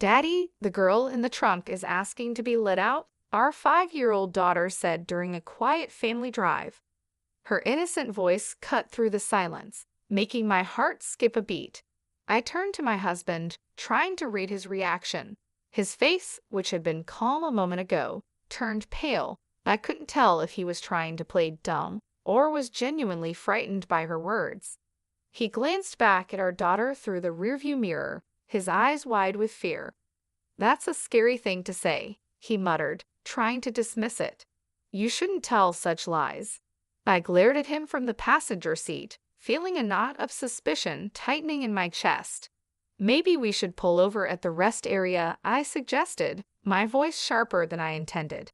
"Daddy, the girl in the trunk is asking to be let out," our 5-year-old daughter said during a quiet family drive. Her innocent voice cut through the silence, making my heart skip a beat. I turned to my husband, trying to read his reaction. His face, which had been calm a moment ago, turned pale. I couldn't tell if he was trying to play dumb or was genuinely frightened by her words. He glanced back at our daughter through the rearview mirror, his eyes wide with fear. "That's a scary thing to say," he muttered, trying to dismiss it. "You shouldn't tell such lies." I glared at him from the passenger seat, feeling a knot of suspicion tightening in my chest. "Maybe we should pull over at the rest area," I suggested, my voice sharper than I intended.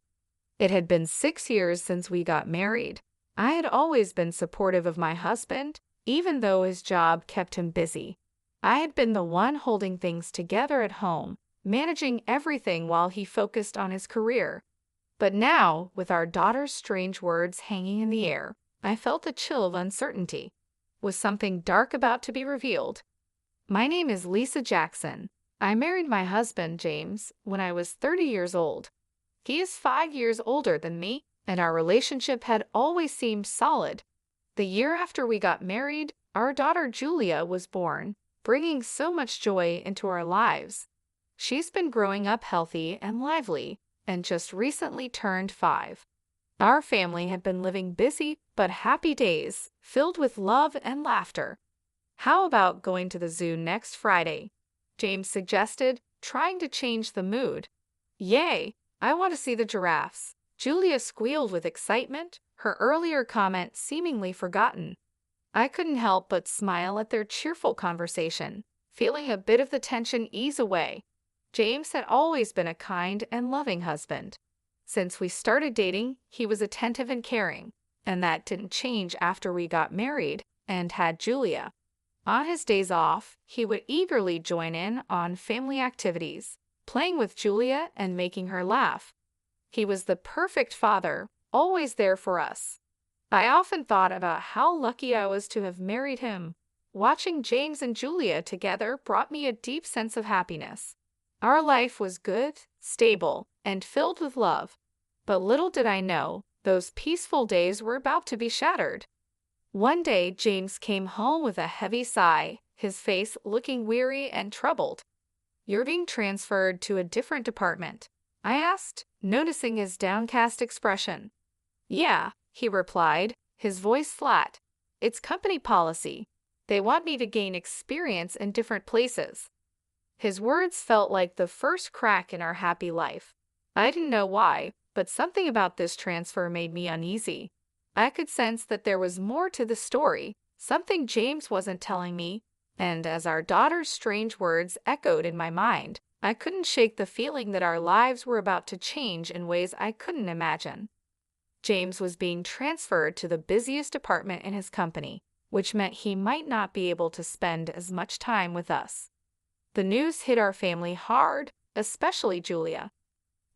It had been 6 years since we got married. I had always been supportive of my husband, even though his job kept him busy. I had been the one holding things together at home, managing everything while he focused on his career. But now, with our daughter's strange words hanging in the air, I felt a chill of uncertainty. Was something dark about to be revealed? "My name is Lisa Jackson. I married my husband, James, when I was 30 years old. He is 5 years older than me, and our relationship had always seemed solid. The year after we got married, our daughter Julia was born, bringing so much joy into our lives. She's been growing up healthy and lively, and just recently turned 5. Our family had been living busy but happy days, filled with love and laughter. "How about going to the zoo next Friday?" James suggested, trying to change the mood. "Yay! I want to see the giraffes," Julia squealed with excitement, her earlier comment seemingly forgotten. I couldn't help but smile at their cheerful conversation, feeling a bit of the tension ease away. James had always been a kind and loving husband. Since we started dating, he was attentive and caring, and that didn't change after we got married and had Julia. On his days off, he would eagerly join in on family activities, playing with Julia and making her laugh. He was the perfect father, always there for us. I often thought about how lucky I was to have married him. Watching James and Julia together brought me a deep sense of happiness. Our life was good, stable, and filled with love. But little did I know, those peaceful days were about to be shattered. One day, James came home with a heavy sigh, his face looking weary and troubled. "You're being transferred to a different department?" I asked, noticing his downcast expression. "Yeah," he replied, his voice flat. "It's company policy. They want me to gain experience in different places." His words felt like the first crack in our happy life. I didn't know why, but something about this transfer made me uneasy. I could sense that there was more to the story, something James wasn't telling me, and as our daughter's strange words echoed in my mind, I couldn't shake the feeling that our lives were about to change in ways I couldn't imagine. James was being transferred to the busiest department in his company, which meant he might not be able to spend as much time with us. The news hit our family hard, especially Julia.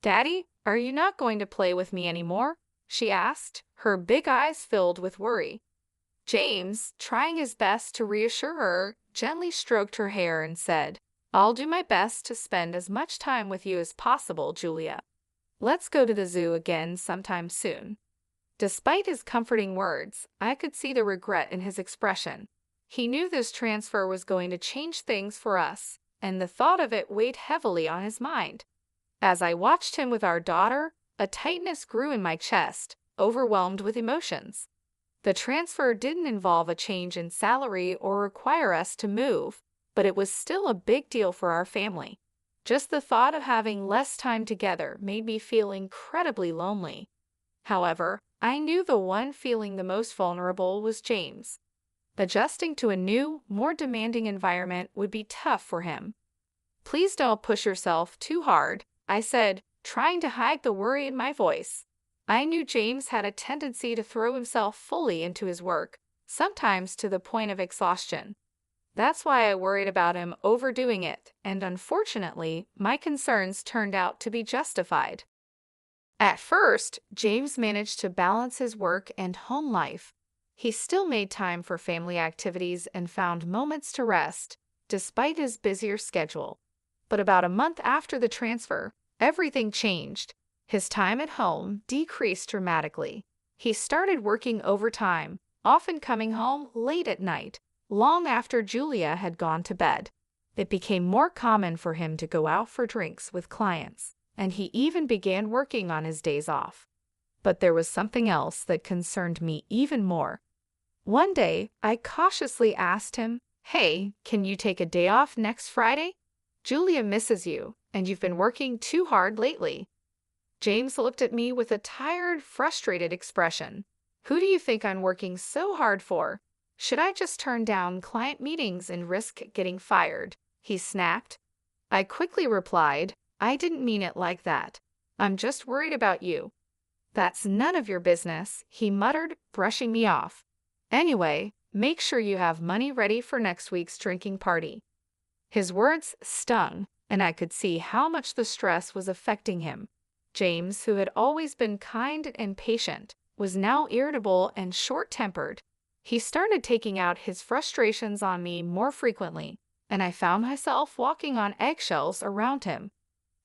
"Daddy, are you not going to play with me anymore?" she asked, her big eyes filled with worry. James, trying his best to reassure her, gently stroked her hair and said, "I'll do my best to spend as much time with you as possible, Julia. Let's go to the zoo again sometime soon." Despite his comforting words, I could see the regret in his expression. He knew this transfer was going to change things for us, and the thought of it weighed heavily on his mind. As I watched him with our daughter, a tightness grew in my chest, overwhelmed with emotions. The transfer didn't involve a change in salary or require us to move, but it was still a big deal for our family. Just the thought of having less time together made me feel incredibly lonely. However, I knew the one feeling the most vulnerable was James. Adjusting to a new, more demanding environment would be tough for him. "Please don't push yourself too hard," I said, trying to hide the worry in my voice. I knew James had a tendency to throw himself fully into his work, sometimes to the point of exhaustion. That's why I worried about him overdoing it, and unfortunately, my concerns turned out to be justified. At first, James managed to balance his work and home life. He still made time for family activities and found moments to rest, despite his busier schedule. But about a month after the transfer, everything changed. His time at home decreased dramatically. He started working overtime, often coming home late at night, long after Julia had gone to bed. It became more common for him to go out for drinks with clients, and he even began working on his days off. But there was something else that concerned me even more. One day, I cautiously asked him, "Hey, can you take a day off next Friday? Julia misses you, and you've been working too hard lately." James looked at me with a tired, frustrated expression. "Who do you think I'm working so hard for? Should I just turn down client meetings and risk getting fired?" he snapped. I quickly replied, "I didn't mean it like that. I'm just worried about you." "That's none of your business," he muttered, brushing me off. "Anyway, make sure you have money ready for next week's drinking party." His words stung, and I could see how much the stress was affecting him. James, who had always been kind and patient, was now irritable and short-tempered. He started taking out his frustrations on me more frequently, and I found myself walking on eggshells around him.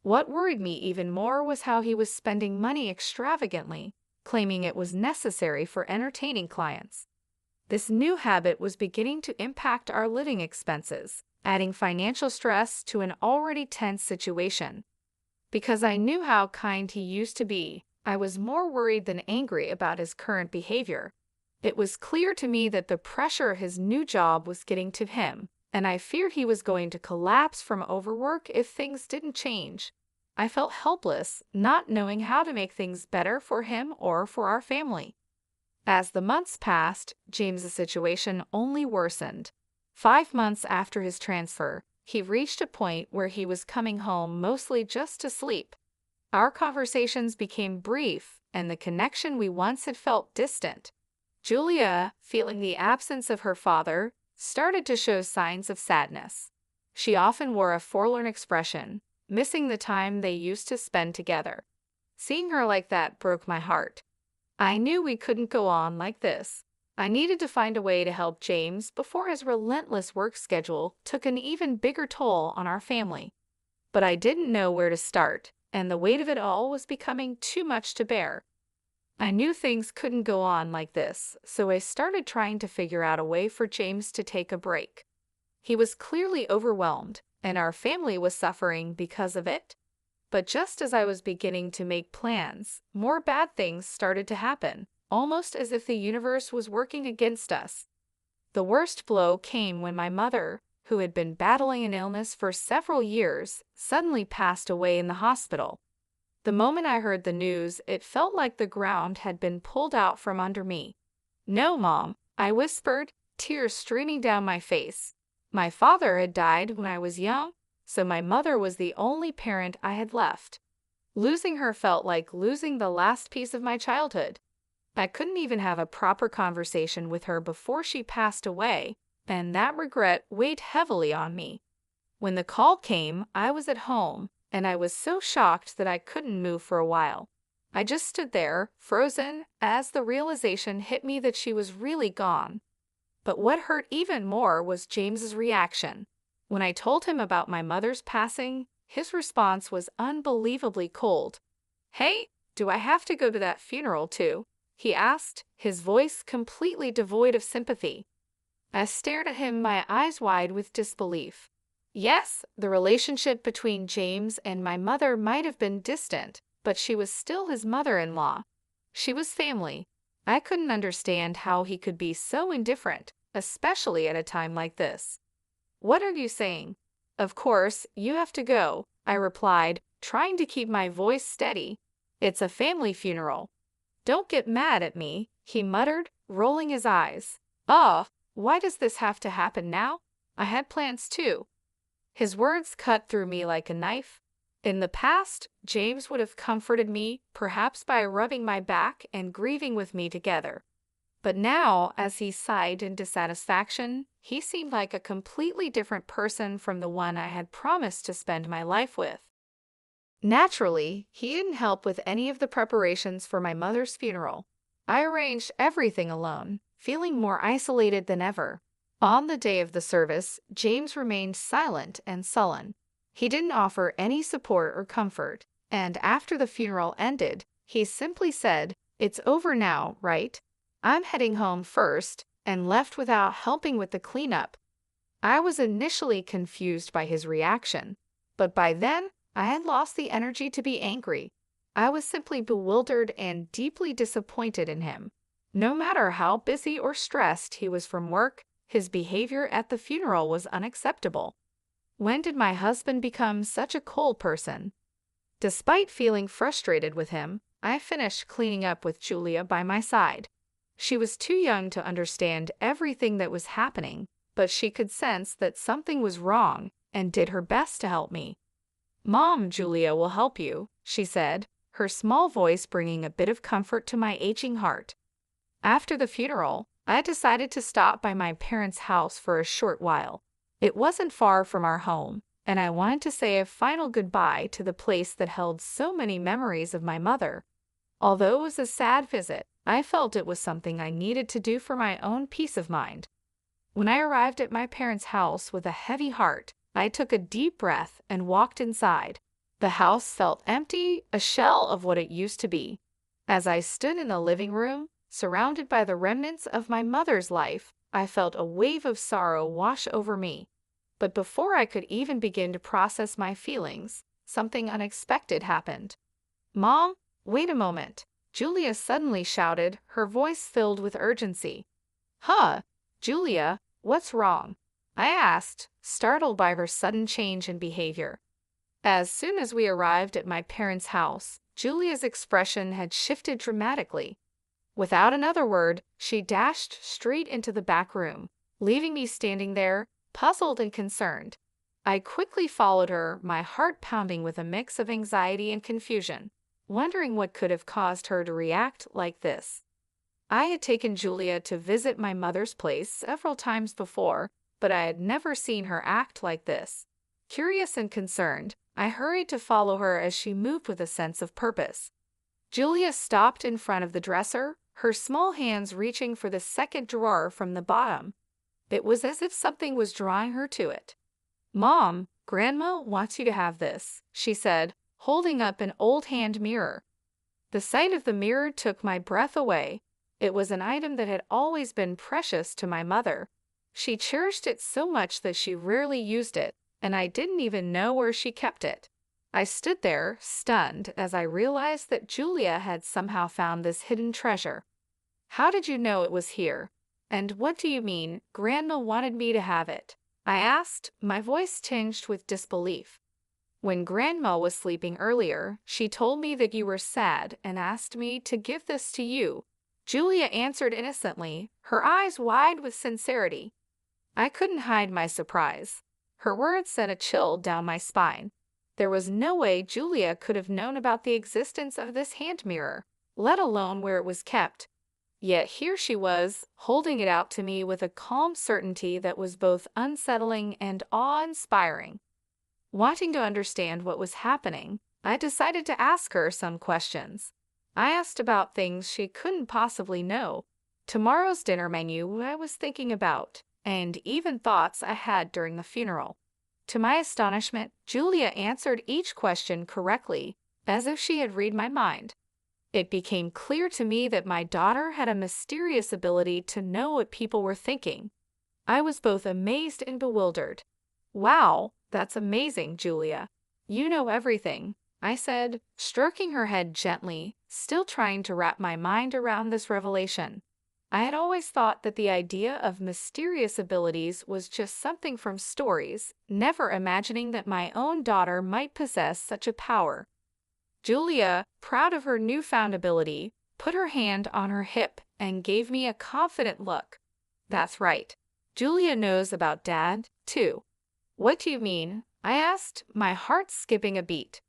What worried me even more was how he was spending money extravagantly, claiming it was necessary for entertaining clients. This new habit was beginning to impact our living expenses, adding financial stress to an already tense situation. Because I knew how kind he used to be, I was more worried than angry about his current behavior. It was clear to me that the pressure his new job was getting to him, and I feared he was going to collapse from overwork if things didn't change. I felt helpless, not knowing how to make things better for him or for our family. As the months passed, James's situation only worsened. 5 months after his transfer, he reached a point where he was coming home mostly just to sleep. Our conversations became brief, and the connection we once had felt distant. Julia, feeling the absence of her father, started to show signs of sadness. She often wore a forlorn expression, missing the time they used to spend together. Seeing her like that broke my heart. I knew we couldn't go on like this. I needed to find a way to help James before his relentless work schedule took an even bigger toll on our family. But I didn't know where to start, and the weight of it all was becoming too much to bear. I knew things couldn't go on like this, so I started trying to figure out a way for James to take a break. He was clearly overwhelmed, and our family was suffering because of it. But just as I was beginning to make plans, more bad things started to happen, almost as if the universe was working against us. The worst blow came when my mother, who had been battling an illness for several years, suddenly passed away in the hospital. The moment I heard the news, it felt like the ground had been pulled out from under me. "No, Mom," I whispered, tears streaming down my face. My father had died when I was young, so my mother was the only parent I had left. Losing her felt like losing the last piece of my childhood. I couldn't even have a proper conversation with her before she passed away, and that regret weighed heavily on me. When the call came, I was at home, and I was so shocked that I couldn't move for a while. I just stood there, frozen, as the realization hit me that she was really gone. But what hurt even more was James's reaction. When I told him about my mother's passing, his response was unbelievably cold. "Hey, do I have to go to that funeral too?" he asked, his voice completely devoid of sympathy. I stared at him, my eyes wide with disbelief. Yes, the relationship between James and my mother might have been distant, but she was still his mother-in-law. She was family. I couldn't understand how he could be so indifferent, especially at a time like this. "What are you saying?" "Of course, you have to go," I replied, trying to keep my voice steady. "It's a family funeral." "Don't get mad at me," he muttered, rolling his eyes. "Oh, why does this have to happen now? I had plans too." His words cut through me like a knife. In the past, James would have comforted me, perhaps by rubbing my back and grieving with me together. But now, as he sighed in dissatisfaction, he seemed like a completely different person from the one I had promised to spend my life with. Naturally, he didn't help with any of the preparations for my mother's funeral. I arranged everything alone, feeling more isolated than ever. On the day of the service, James remained silent and sullen. He didn't offer any support or comfort, and after the funeral ended, he simply said, "It's over now, right? I'm heading home first," and left without helping with the cleanup. I was initially confused by his reaction, but by then I had lost the energy to be angry. I was simply bewildered and deeply disappointed in him. No matter how busy or stressed he was from work, his behavior at the funeral was unacceptable. When did my husband become such a cold person? Despite feeling frustrated with him, I finished cleaning up with Julia by my side. She was too young to understand everything that was happening, but she could sense that something was wrong and did her best to help me. "Mom, Julia will help you," she said, her small voice bringing a bit of comfort to my aching heart. After the funeral, I decided to stop by my parents' house for a short while. It wasn't far from our home, and I wanted to say a final goodbye to the place that held so many memories of my mother. Although it was a sad visit, I felt it was something I needed to do for my own peace of mind. When I arrived at my parents' house with a heavy heart, I took a deep breath and walked inside. The house felt empty, a shell of what it used to be. As I stood in the living room, surrounded by the remnants of my mother's life, I felt a wave of sorrow wash over me. But before I could even begin to process my feelings, something unexpected happened. "Mom, wait a moment," Julia suddenly shouted, her voice filled with urgency. "Huh, Julia, what's wrong?" I asked, startled by her sudden change in behavior. As soon as we arrived at my parents' house, Julia's expression had shifted dramatically. Without another word, she dashed straight into the back room, leaving me standing there, puzzled and concerned. I quickly followed her, my heart pounding with a mix of anxiety and confusion, wondering what could have caused her to react like this. I had taken Julia to visit my mother's place several times before, but I had never seen her act like this. Curious and concerned, I hurried to follow her as she moved with a sense of purpose. Julia stopped in front of the dresser, her small hands reaching for the second drawer from the bottom. It was as if something was drawing her to it. "Mom, Grandma wants you to have this," she said, holding up an old hand mirror. The sight of the mirror took my breath away. It was an item that had always been precious to my mother. She cherished it so much that she rarely used it, and I didn't even know where she kept it. I stood there, stunned, as I realized that Julia had somehow found this hidden treasure. "How did you know it was here? And what do you mean, Grandma wanted me to have it?" I asked, my voice tinged with disbelief. "When Grandma was sleeping earlier, she told me that you were sad and asked me to give this to you," Julia answered innocently, her eyes wide with sincerity. I couldn't hide my surprise. Her words sent a chill down my spine. There was no way Julia could have known about the existence of this hand mirror, let alone where it was kept. Yet here she was, holding it out to me with a calm certainty that was both unsettling and awe-inspiring. Wanting to understand what was happening, I decided to ask her some questions. I asked about things she couldn't possibly know. Tomorrow's dinner menu I was thinking about, and even thoughts I had during the funeral. To my astonishment, Julia answered each question correctly, as if she had read my mind. It became clear to me that my daughter had a mysterious ability to know what people were thinking. I was both amazed and bewildered. "Wow, that's amazing, Julia. You know everything," I said, stroking her head gently, still trying to wrap my mind around this revelation. I had always thought that the idea of mysterious abilities was just something from stories, never imagining that my own daughter might possess such a power. Julia, proud of her newfound ability, put her hand on her hip and gave me a confident look. "That's right. Julia knows about Dad, too." "What do you mean?" I asked, my heart skipping a beat.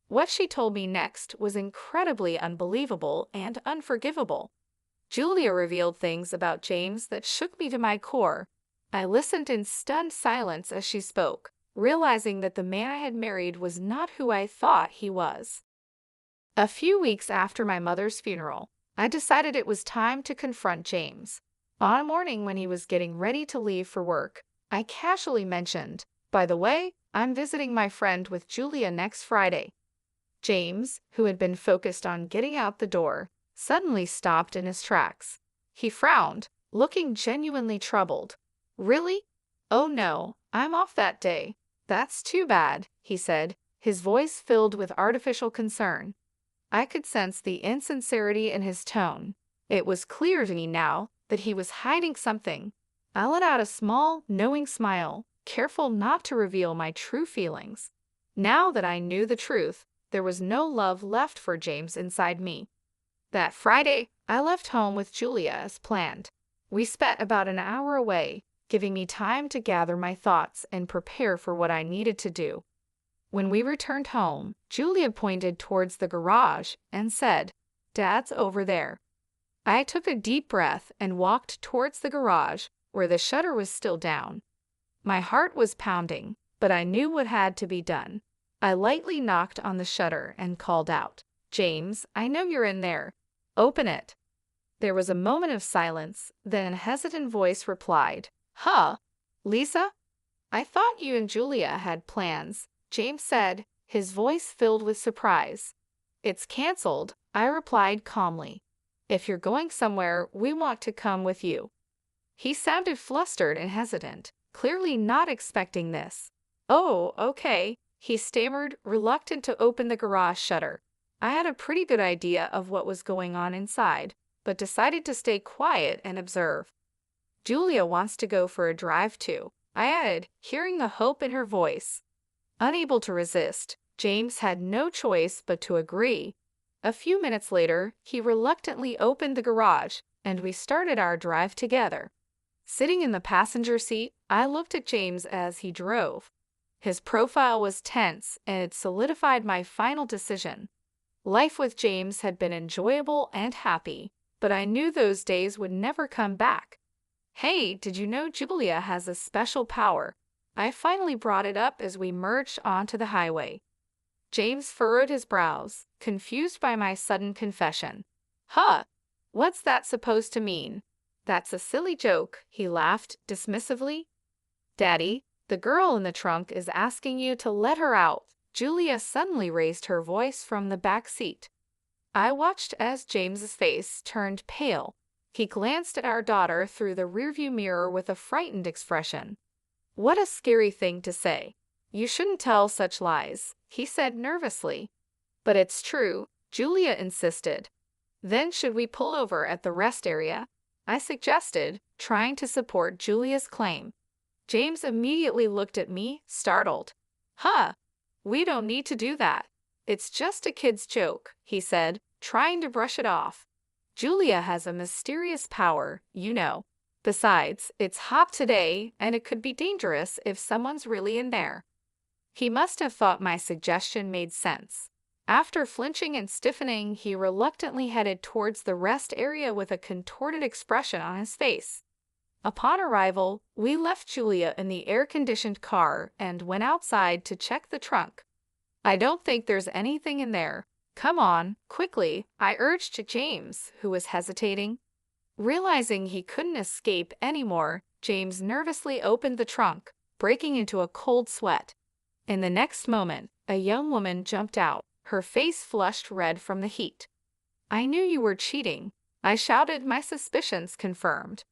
What she told me next was incredibly unbelievable and unforgivable. Julia revealed things about James that shook me to my core. I listened in stunned silence as she spoke, realizing that the man I had married was not who I thought he was. A few weeks after my mother's funeral, I decided it was time to confront James. On a morning when he was getting ready to leave for work, I casually mentioned, By the way, I'm visiting my friend with Julia next Friday. James, who had been focused on getting out the door, suddenly stopped in his tracks. He frowned, looking genuinely troubled. Really? Oh no, I'm off that day. That's too bad, he said, his voice filled with artificial concern. I could sense the insincerity in his tone. It was clear to me now that he was hiding something. I let out a small, knowing smile, careful not to reveal my true feelings. Now that I knew the truth, there was no love left for James inside me. That Friday, I left home with Julia as planned. We spent about an hour away, giving me time to gather my thoughts and prepare for what I needed to do. When we returned home, Julia pointed towards the garage and said, "Dad's over there." I took a deep breath and walked towards the garage, where the shutter was still down. My heart was pounding, but I knew what had to be done. I lightly knocked on the shutter and called out, "James, I know you're in there. Open it." There was a moment of silence, then a hesitant voice replied, "Huh? Lisa? I thought you and Julia had plans," James said, his voice filled with surprise. "It's canceled," I replied calmly. "If you're going somewhere, we want to come with you." He sounded flustered and hesitant, clearly not expecting this. "Oh, okay," he stammered, reluctant to open the garage shutter. I had a pretty good idea of what was going on inside, but decided to stay quiet and observe. "Julia wants to go for a drive too," I added, hearing the hope in her voice. Unable to resist, James had no choice but to agree. A few minutes later, he reluctantly opened the garage, and we started our drive together. Sitting in the passenger seat, I looked at James as he drove. His profile was tense, and it solidified my final decision. Life with James had been enjoyable and happy, but I knew those days would never come back. "Hey, did you know Julia has a special power?" I finally brought it up as we merged onto the highway. James furrowed his brows, confused by my sudden confession. "Huh? What's that supposed to mean?" "That's a silly joke," he laughed dismissively. "Daddy, the girl in the trunk is asking you to let her out." Julia suddenly raised her voice from the back seat. I watched as James's face turned pale. He glanced at our daughter through the rearview mirror with a frightened expression. "What a scary thing to say. You shouldn't tell such lies," he said nervously. "But it's true," Julia insisted. "Then should we pull over at the rest area?" I suggested, trying to support Julia's claim. James immediately looked at me, startled. "Huh? We don't need to do that. It's just a kid's joke," he said, trying to brush it off. "Julia has a mysterious power, you know. Besides, it's hot today, and it could be dangerous if someone's really in there." He must have thought my suggestion made sense. After flinching and stiffening, he reluctantly headed towards the rest area with a contorted expression on his face. Upon arrival, we left Julia in the air-conditioned car and went outside to check the trunk. "I don't think there's anything in there. Come on, quickly," I urged to James, who was hesitating. Realizing he couldn't escape anymore, James nervously opened the trunk, breaking into a cold sweat. In the next moment, a young woman jumped out, her face flushed red from the heat. "I knew you were cheating," I shouted, my suspicions confirmed.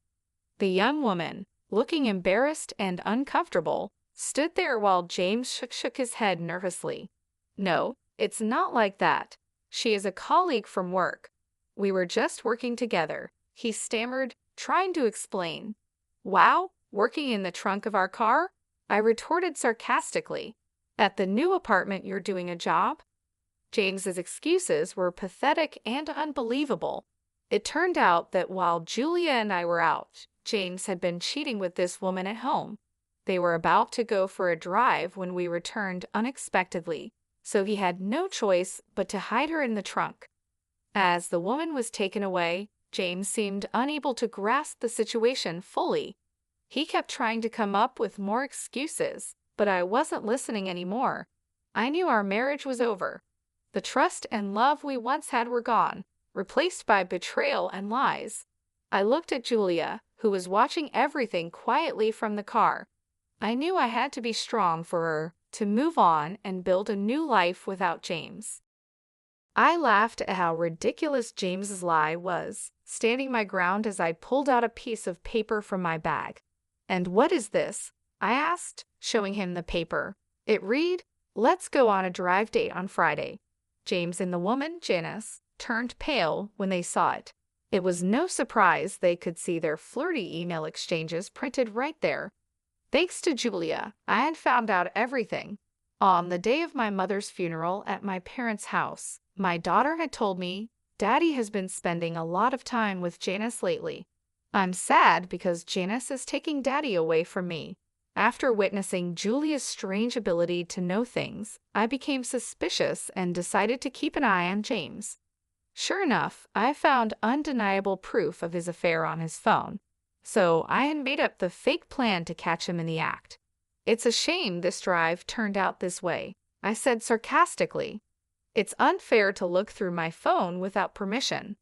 The young woman, looking embarrassed and uncomfortable, stood there while James shook his head nervously. "No, it's not like that. She is a colleague from work. We were just working together," he stammered, trying to explain. "Wow, working in the trunk of our car?" I retorted sarcastically. "At the new apartment you're doing a job?" James's excuses were pathetic and unbelievable. It turned out that while Julia and I were out, James had been cheating with this woman at home. They were about to go for a drive when we returned unexpectedly, so he had no choice but to hide her in the trunk. As the woman was taken away, James seemed unable to grasp the situation fully. He kept trying to come up with more excuses, but I wasn't listening anymore. I knew our marriage was over. The trust and love we once had were gone, replaced by betrayal and lies. I looked at Julia, who was watching everything quietly from the car. I knew I had to be strong for her to move on and build a new life without James. I laughed at how ridiculous James's lie was, standing my ground as I pulled out a piece of paper from my bag. "And what is this?" I asked, showing him the paper. It read, "Let's go on a drive date on Friday." James and the woman, Janice, turned pale when they saw it. It was no surprise they could see their flirty email exchanges printed right there. Thanks to Julia, I had found out everything. On the day of my mother's funeral at my parents' house, my daughter had told me, "Daddy has been spending a lot of time with Janice lately. I'm sad because Janice is taking Daddy away from me." After witnessing Julia's strange ability to know things, I became suspicious and decided to keep an eye on James. Sure enough, I found undeniable proof of his affair on his phone, so I had made up the fake plan to catch him in the act. "It's a shame this drive turned out this way," I said sarcastically. "It's unfair to look through my phone without permission."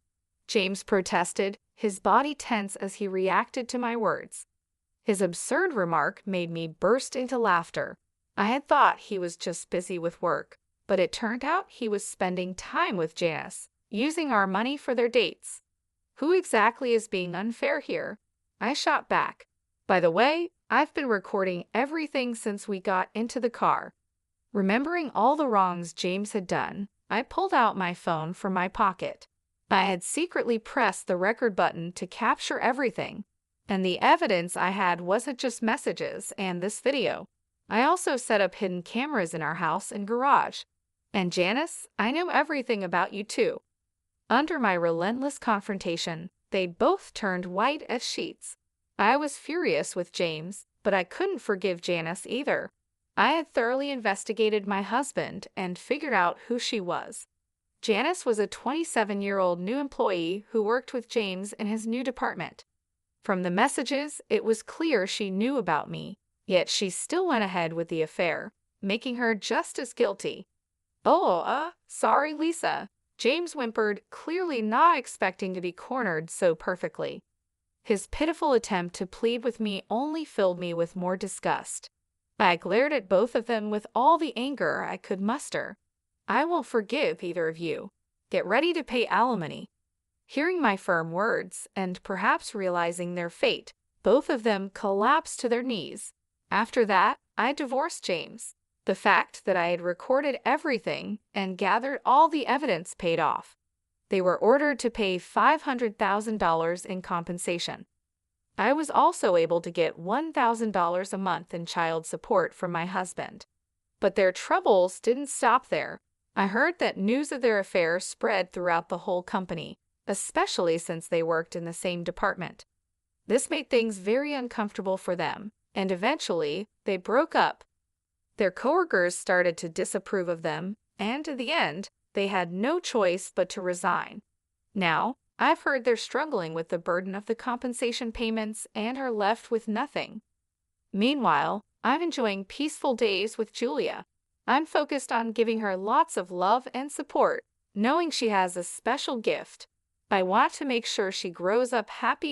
James protested, his body tense as he reacted to my words. His absurd remark made me burst into laughter. I had thought he was just busy with work, but it turned out he was spending time with Janice, using our money for their dates. Who exactly is being unfair here? I shot back. "By the way, I've been recording everything since we got into the car." Remembering all the wrongs James had done, I pulled out my phone from my pocket. I had secretly pressed the record button to capture everything, and the evidence I had wasn't just messages and this video. I also set up hidden cameras in our house and garage. "And Janice, I know everything about you too." Under my relentless confrontation, they both turned white as sheets. I was furious with James, but I couldn't forgive Janice either. I had thoroughly investigated my husband and figured out who she was. Janice was a 27-year-old new employee who worked with James in his new department. From the messages, it was clear she knew about me, yet she still went ahead with the affair, making her just as guilty. "Oh, sorry, Lisa," James whimpered, clearly not expecting to be cornered so perfectly. His pitiful attempt to plead with me only filled me with more disgust. I glared at both of them with all the anger I could muster. "I won't forgive either of you. Get ready to pay alimony." Hearing my firm words, and perhaps realizing their fate, both of them collapsed to their knees. After that, I divorced James. The fact that I had recorded everything and gathered all the evidence paid off. They were ordered to pay $500,000 in compensation. I was also able to get $1,000 a month in child support from my husband. But their troubles didn't stop there. I heard that news of their affair spread throughout the whole company, especially since they worked in the same department. This made things very uncomfortable for them, and eventually they broke up. Their coworkers started to disapprove of them, and in the end, they had no choice but to resign. Now, I've heard they're struggling with the burden of the compensation payments and are left with nothing. Meanwhile, I'm enjoying peaceful days with Julia. I'm focused on giving her lots of love and support, knowing she has a special gift. I want to make sure she grows up happy